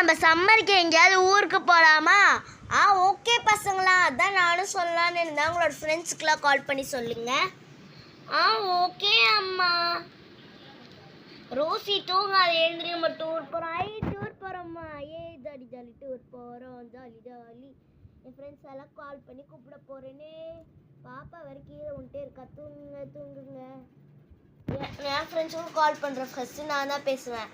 நம்ம சம்மருக்கு எங்கேயாவது ஊருக்கு போகலாமா? ஓகே பசங்களா, அதான் நானும் சொல்லலான்னு இருந்தேன். உங்களோட ஃப்ரெண்ட்ஸுக்கெலாம் கால் பண்ணி சொல்லுங்க. ஓகே அம்மா. ரோசி தூங்காது, எழுந்திரி, நம்ம டூர் போகிறோம். டூர் போகிறோம்மா, ஜாலி ஜாலி டூர் போகிறோம், ஜாலி ஜாலி. என் ஃப்ரெண்ட்ஸ் எல்லாம் கால் பண்ணி கூப்பிட போகிறேனே. பாப்பா வரை கீழே வந்துட்டே இருக்கா, தூங்குங்க தூங்குங்க. என் ஃப்ரெண்ட்ஸுக்கும் கால் பண்ணுறேன், ஃபஸ்ட்டு நான் தான் பேசுவேன்.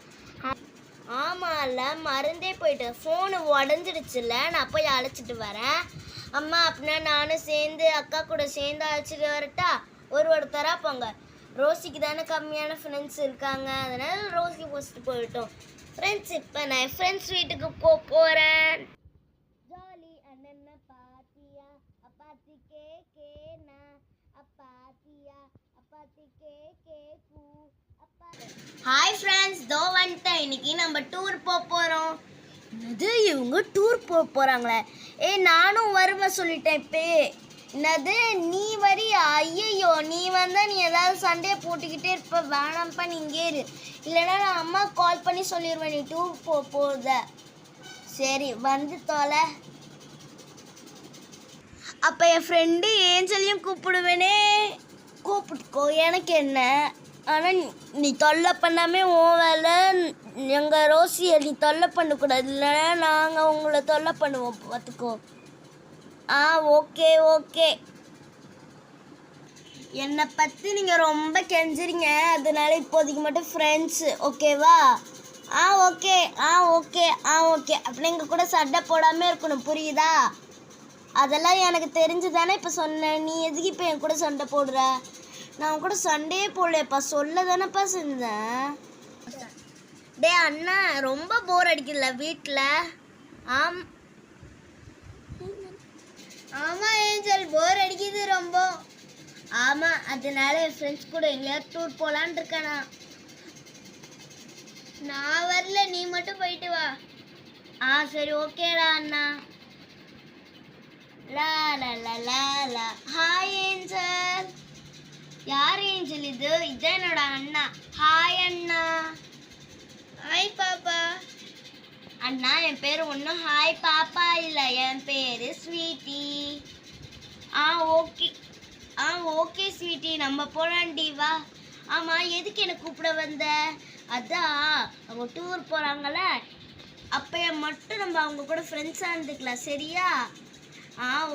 ஆமாம்ல, மறந்தே போயிட்டேன், ஃபோனு உடஞ்சிடுச்சுல்ல, நான் போய் அழைச்சிட்டு வரேன். அம்மா அப்படின்னா நானும் சேர்ந்து அக்கா கூட சேர்ந்து அழைச்சிட்டு வரட்டா? ஒருத்தரா போங்க. ரோசிக்கு தானே கம்மியான ஃப்ரெண்ட்ஸ் இருக்காங்க, அதனால ரோசி ஃபஸ்ட்டு போயிட்டோம். ஃப்ரெண்ட்ஸ், இப்போ நான் ஃப்ரெண்ட்ஸ் வீட்டுக்கு போகிறேன். ஜாலி அண்ணன் பாத்தியா அப்பாத்தி கேனா அப்பாத்தியா அப்பாத்தி கேக்கு. ஹாய் ஃப்ரெண்ட்ஸ், தோ வந்துட்டேன். இன்னைக்கு நம்ம டூர் போகிறோம். என்னது, இவங்க டூர் போகிறாங்களே? நானும் வருவேன் சொல்லிட்டேன். இப்போ என்னது நீ வரியா? ஐயோ, நீ வந்தால் நீ ஏதாவது சண்டையை போட்டுக்கிட்டே இருப்ப. வேணாம்ப்பா, நீ இங்கே இரு, இல்லைன்னா நான் அம்மா கால் பண்ணி சொல்லிடுவேன் நீ டூர் போகிறத. சரி, வந்து தொலை. அப்போ என் ஃப்ரெண்டு ஏஞ்சலையும் கூப்பிடுவேனே. கூப்பிட்டுக்கோ, எனக்கு என்ன. ஆனால் நீ தொல்லை பண்ணாமே உன் வேலை. எங்கள் ரோசியை நீ தொல்லை பண்ணக்கூடாது, இல்லைன்னா நாங்கள் உங்களை தொல்லை பண்ணுவோம், பார்த்துக்கோ. Okay okay. என்னை பற்றி நீங்கள் ரொம்ப கெஞ்சுறீங்க, அதனால இப்போதைக்கு மட்டும் ஃப்ரெண்ட்ஸு, ஓகேவா? Okay okay okay. அப்படி எங்கள் கூட சண்டை போடாமல் இருக்கணும், புரியுதா? அதெல்லாம் எனக்கு தெரிஞ்சு தானே இப்போ சொன்னேன். நீ எதுக்கு இப்போ என் கூட சண்டை போடுற? நான் கூட சண்டையே போடலப்பா, சொல்ல தானேப்பா செஞ்சேன். டே அண்ணா, ரொம்ப போர் அடிக்கல வீட்டில்? ஆமாம் ஏஞ்சல், போர் அடிக்குது ரொம்ப. ஆமாம், அதனால என் ஃப்ரெண்ட்ஸ் கூட எங்கேயாவது டூர் போகலான் இருக்கேண்ணா. நான் வரல, நீ மட்டும் போயிட்டு வா. சரி ஓகேடா அண்ணா. லா லா லா லா லா. Hi angel. யார் ஏஞ்சல் இது? இதான் என்னோட அண்ணா. ஹாய் அண்ணா. ஹாய் பாப்பா. அண்ணா, என் பேர் ஒன்றும் ஹாய் பாப்பா இல்லை, என் பேர் ஸ்வீட்டி. ஓகே ஓகே ஸ்வீட்டி, நம்ம போலாண்டி, வா. ஆமாம், எதுக்கு என்னை கூப்பிட வந்த? அதான் அவங்க டூர் போகிறாங்கள, அப்போ மட்டும் நம்ம அவங்க கூட ஃப்ரெண்ட்ஸாக இருந்துக்கலாம், சரியா?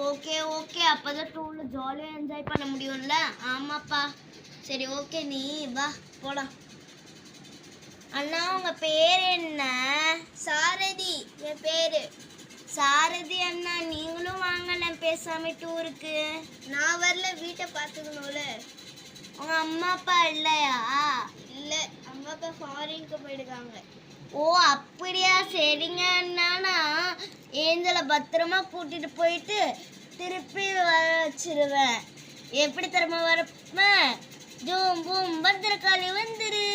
Okay okay. அப்போ தான் டூரில் ஜாலியாக என்ஜாய் பண்ண முடியும்ல? ஆமாப்பா. சரி ஓகே, நீ வா போகலாம். அண்ணா, உங்கள் பேர் என்ன? சாரதி என் பேர். சாரதி அண்ணா, நீங்களும் வாங்கல பேசாம டூருக்கு. நான் வரல, வீட்டை பார்த்துக்கணும்ல. உங்கள் அம்மா அப்பா இல்லையா? இல்லை, அம்மா அப்பா ஃபாரினுக்கு போயிடுக்காங்க. அப்படியா? சரிங்க அண்ணா, ஏஞ்சலை பத்திரமா கூட்டிட்டு போயிட்டு திருப்பி வர வச்சிருவேன். எப்படி திறமை வரப்பேன்? ஜூம் பூம் பத்திரக்காளி வந்துரு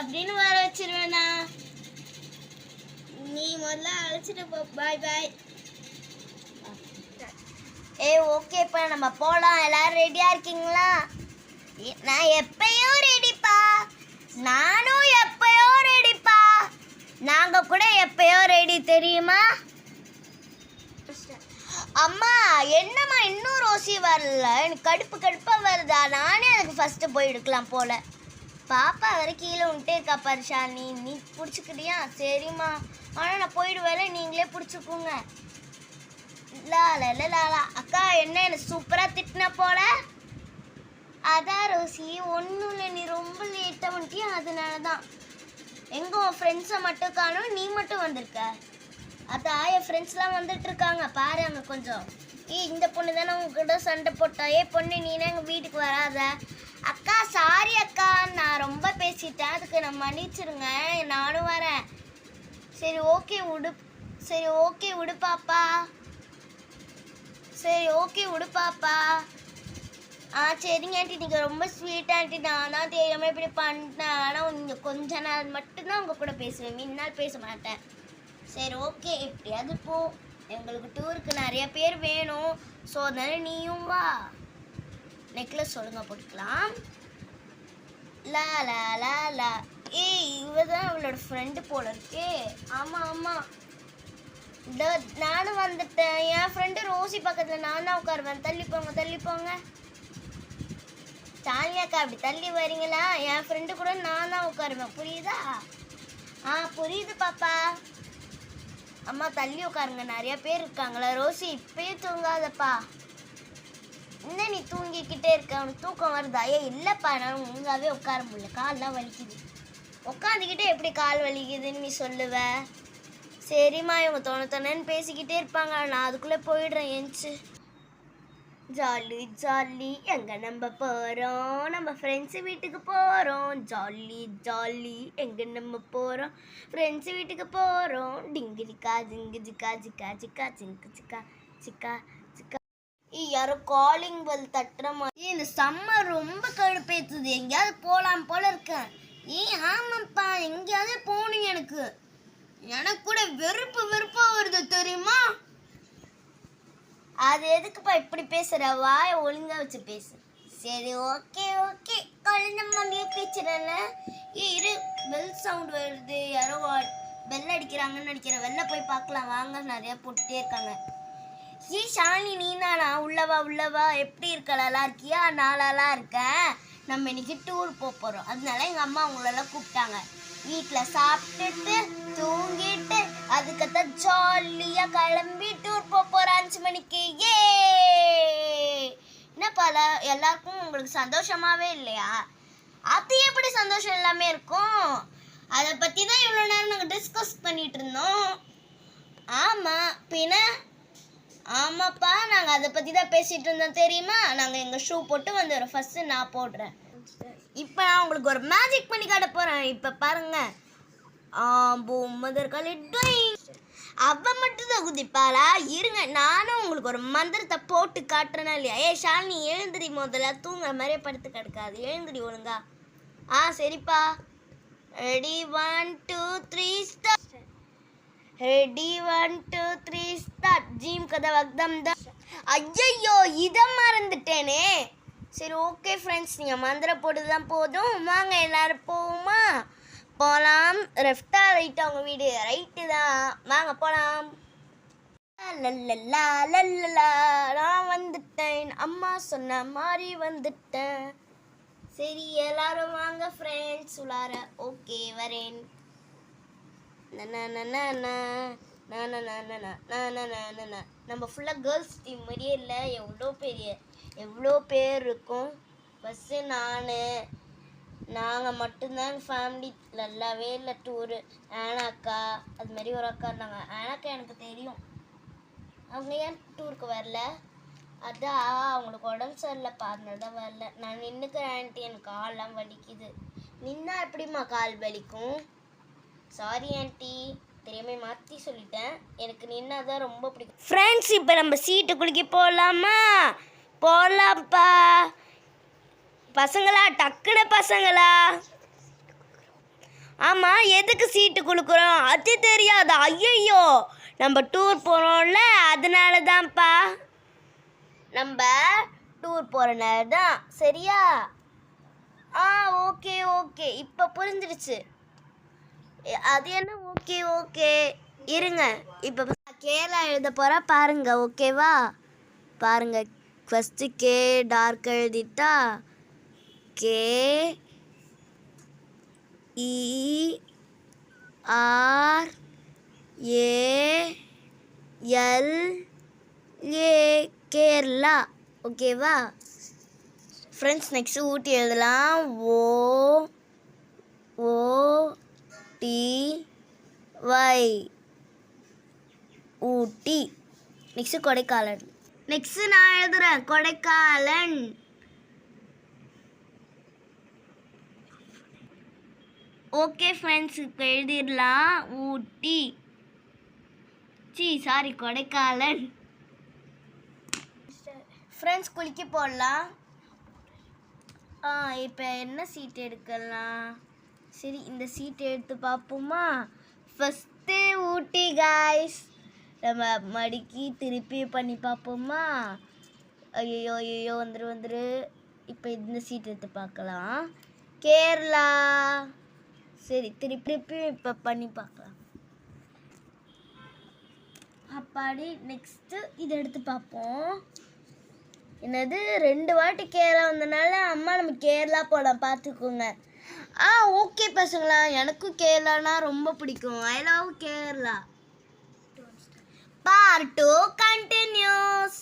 அப்படின்னு வர வச்சிருவேண்ணா. நீ முதல்ல அழைச்சிட்டு போ. பாய் பாய். ஓகே, இப்போ நம்ம போகலாம். எல்லாரும் ரெடியாக இருக்கீங்களா? நான் எப்பயோ ரெடிப்பா. நானும் எப்பயோ ரெடிப்பா. நாங்கள் கூட எப்பயோ ரெடி, தெரியுமா? அம்மா, என்னம்மா இன்னும் ரோசி வரல? எனக்கு கடுப்பாக வருதா? நானே அதுக்கு ஃபஸ்ட்டு போய் எடுக்கலாம் போல. பாப்பா வரை கீழே வந்துட்டே இருக்கா பரிஷா. நீ பிடிச்சிக்கிட்டியா? சரிம்மா, ஆனால் நான் போயிடுவேல, நீங்களே பிடிச்சிக்கோங்க. லாலா. அக்கா, என்ன சூப்பராக திட்டின போல? அதான் ரோசி, ஒன்றும் இல்லை, நீ ரொம்ப லேட்டாக வந்துட்டியா, அதனால தான். எங்கே உன் ஃப்ரெண்ட்ஸை மட்டும் காணும், நீ மட்டும் வந்திருக்க? அதான் என் ஃப்ரெண்ட்ஸ்லாம் வந்துட்டு இருக்காங்க, பாரு அங்கே கொஞ்சம். இந்த பொண்ணு தானே உங்ககிட்ட சண்டை போட்டா? பொண்ணு, நீனா எங்கள் வீட்டுக்கு வராத. அக்கா சாரி அக்கா, நான் ரொம்ப பேசிட்டேன், அதுக்கு நான் மன்னிச்சிருங்க, நானும் வரேன். சரி ஓகே விடு பாப்பா. சரி ஓகே விடு பாப்பா. சரிங்க ஆண்டி, நீங்கள் ரொம்ப ஸ்வீட் ஆண்டி. நானா தெரியாமல் இப்படி பண்ணிட்டேன், ஆனால் நீங்கள் கொஞ்ச நாள் மட்டும்தான் உங்கள் கூட பேசுவேன், முன்னால் பேச மாட்டேன். சரி ஓகே, எப்படியாவது போ. எங்களுக்கு டூருக்கு நிறைய பேர் வேணும், ஸோ அதனால நீயும் வா. நெக்லஸ் ஒழுங்காக போட்டுக்கலாம். லா லா லா லா. இவ தான் அவளோட ஃப்ரெண்டு போல இருக்கே. ஆமாம் நானும் வந்துட்டேன். என் ஃப்ரெண்டு ரோசி பக்கத்தில் நான் தான் உட்காருவேன். தள்ளி போங்க தள்ளி போங்க. சாலியாக்கா அப்படி தள்ளி வரீங்களா? என் ஃப்ரெண்டு கூட நான் தான் உட்காருவேன். புரியுதா? புரியுது பாப்பா. அம்மா தள்ளி உட்காருங்க, நிறைய பேர் இருக்காங்களா. ரோசி இப்பயே தூங்காதப்பா. என்ன நீ தூங்கிக்கிட்டே இருக்க? உனக்கு தூக்கம் வருதா? இல்லைப்பா, நான் ஒழுங்காவே உட்கார முடியல, கால்லாம் வலிக்குது. உட்காந்துக்கிட்டே எப்படி கால் வலிக்குதுன்னு நீ சொல்லுவ? சரிம்மா, இவங்க தோணத்தோணன்னு பேசிக்கிட்டே இருப்பாங்க, நான் அதுக்குள்ளே போயிடுறேன். ஏஞ்சி ஜாலி ஜாலி எங்கே நம்ம போகிறோம்? நம்ம ஃப்ரெண்ட்ஸு வீட்டுக்கு போகிறோம். ஜாலி ஜாலி எங்கே நம்ம போகிறோம்? ஃப்ரெண்ட்ஸு வீட்டுக்கு போகிறோம். டிங்கிலிக்கா ஜிங்கு ஜிக்கா ஜிக்கா ஜிக்கா ஜிங்கு ஜிக்கா ஜிக்கா ஜிக்கா. யாரோ காலிங் பெல் தட்டுற மாதிரி. இந்த சம்மர் ரொம்ப கடுப்பேத்துது. எங்கேயாவது போகலாம் போல இருக்கேன். ஆமாப்பா, எங்கேயாவது போகணும். எனக்கு கூட வெறுப்பா வருது தெரியுமா? அது எதுக்குப்பா இப்படி பேசுற? வாயை ஒழுங்கா வச்சு பேசு. சரி, ஓகே குழந்தை மாதிரியே பேசுறேன்ல. இரு, பெல் சவுண்ட் வருது. யாரோ பெல் அடிக்கிறாங்கன்னு நினைக்கிறேன். வெளில போய் பார்க்கலாம் வாங்க. நிறைய போட்டுட்டே இருக்காங்க. ஷாலினி, நீ தானா? உள்ளவா எப்படி இருக்க? நல்லா இருக்கியா? நான் நல்லா இருக்கேன். நம்ம இன்னைக்கு டூர் போகிறோம். அதனால எங்கள் அம்மா அவங்களெல்லாம் கூப்பிட்டாங்க. வீட்டில் சாப்பிட்டுட்டு தூங்கிட்டு அதுக்கத்தான் ஜாலியாக கிளம்பி டூர் போகிறோம் 5 மணிக்கு. என்னப்பா எல்லாருக்கும் உங்களுக்கு சந்தோஷமாவே இல்லையா? அது எப்படி சந்தோஷம் எல்லாமே இருக்கும்? அதை பற்றி தான் இவ்வளோ நேரம் நாங்கள் டிஸ்கஸ் பண்ணிட்டு இருந்தோம். ஆமாம், பின்ன ஆமாப்பா, நாங்கள் அதை பற்றி தான் பேசிகிட்டு இருந்தோம் தெரியுமா? நாங்கள் எங்கள் ஷூ போட்டு வந்துடுறோம். ஃபஸ்ட்டு நான் போடுறேன். இப்போ நான் உங்களுக்கு ஒரு மேஜிக் பண்ணி காட்ட போகிறேன். இப்போ பாருங்க. அவ மட்டும் தான் குதிப்பாளா? இருங்க, நானும் உங்களுக்கு ஒரு மந்திரத்தை போட்டு காட்டுறேன்னா இல்லையா? ஷாலினி எழுந்திரி, முதல்ல தூங்குற மாதிரியே படுத்து கிடக்காது. எழுந்திரி ஒழுங்கா. சரிப்பா. Ready 1 2 3 start. Ready 1 2 3 start. ஜீம் கதை வக்தம் தான். ஐயோ, இதை மறந்துட்டேனே. சரி, ஓகே ஃப்ரெண்ட்ஸ், நீங்கள் மந்திரம் போட்டு தான் போதும். வாங்க எல்லாரும் போவோமா? போகலாம். லெஃப்டா ரைட்டா? உங்கள் வீடு ரைட்டு தான். வாங்க போகலாம். லல்லலா லல்லலா, நான் வந்துட்டேன், அம்மா சொன்ன மாதிரி வந்துட்டேன். சரி, எல்லாரும் வாங்க ஃப்ரெண்ட்ஸ் உள்ளார. ஓகே, வரேன். நம்ம ஃபுல்லாக கேர்ள்ஸ் டீம் மாதிரியே இல்லை. எவ்வளோ பேர் இருக்கும். பஸ்ஸு நாங்கள் மட்டும்தான் ஃபேமிலி. நல்லாவே இல்லை டூரு. ஆனாக்கா அது மாதிரி ஒரு அக்கா இருந்தாங்க. ஆனாக்கா எனக்கு தெரியும். அவங்க ஏன் டூருக்கு வரல? அதான் அவங்களுக்கு உடம்பு சரியில்லைப்பா, அதனால தான் வரல. நான் நின்றுக்கிறேன் ஆண்டி, எனக்கு கால்லாம் வலிக்குது. நின்னா எப்படிம்மா கால் வலிக்கும்? சாரி ஆண்டி, தெரியாம மாற்றி சொல்லிட்டேன். எனக்கு நின்னா தான் ரொம்ப பிடிக்கும். ஃப்ரெண்ட்ஸ், இப்போ நம்ம சீட்டு குலுக்கி போகலாமா? போகலாம்ப்பா. பசங்களா, டக்குனு பசங்களா. ஆமாம், எதுக்கு சீட்டு குலுக்குறோம் அது தெரியாதா? ஐயோ, நம்ம டூர் போகிறோம்ல, அதனால தான்ப்பா. நம்ம டூர் போகிறனால தான். சரியா? ஓகே, இப்போ புரிஞ்சிடுச்சு. அது என்ன ஓகே இருங்க. இப்போ கேரளா எழுத போகிறா பாருங்க. ஓகேவா? பாருங்க. ஃபஸ்ட்டு கே டார்க் எழுதிட்டா. K E R A L A Kerala. ஓகேவா ஃப்ரெண்ட்ஸ்? நெக்ஸ்ட்டு ஊட்டி எழுதலாம். O T Y, Ooty. Next Kodaikanal. Next நான் எழுதுகிறேன் கொடைக்கானல். ஓகே ஃப்ரெண்ட்ஸ், இப்போ எழுதிடலாம் ஊட்டி. சாரி, கொடைக்கானல். ஃப்ரெண்ட்ஸ், குளிக்க போடலாம். இப்போ என்ன சீட் எடுக்கலாம்? சரி, இந்த சீட் எடுத்து பார்ப்போமா? ஃபஸ்ட்டு ஊட்டி காய்ஸ். நம்ம மடிக்கி திருப்பி பண்ணி பார்ப்போமா? ஐயோ வந்துரு. இப்போ இந்த சீட் எடுத்து பார்க்கலாம். கேரளா. சரி, திருப்பி இப்போ பண்ணி பார்க்கலாம். அப்பாடி நெக்ஸ்ட்டு இதை எடுத்து பார்ப்போம். என்னது 2 வாட்டி கேரளா வந்தனால அம்மா நம்ம கேரளா போகலாம் பார்த்துக்கோங்க. ஓகே பசங்களா, எனக்கும் கேரளானா ரொம்ப பிடிக்கும். I love Kerala. Part 2 continues.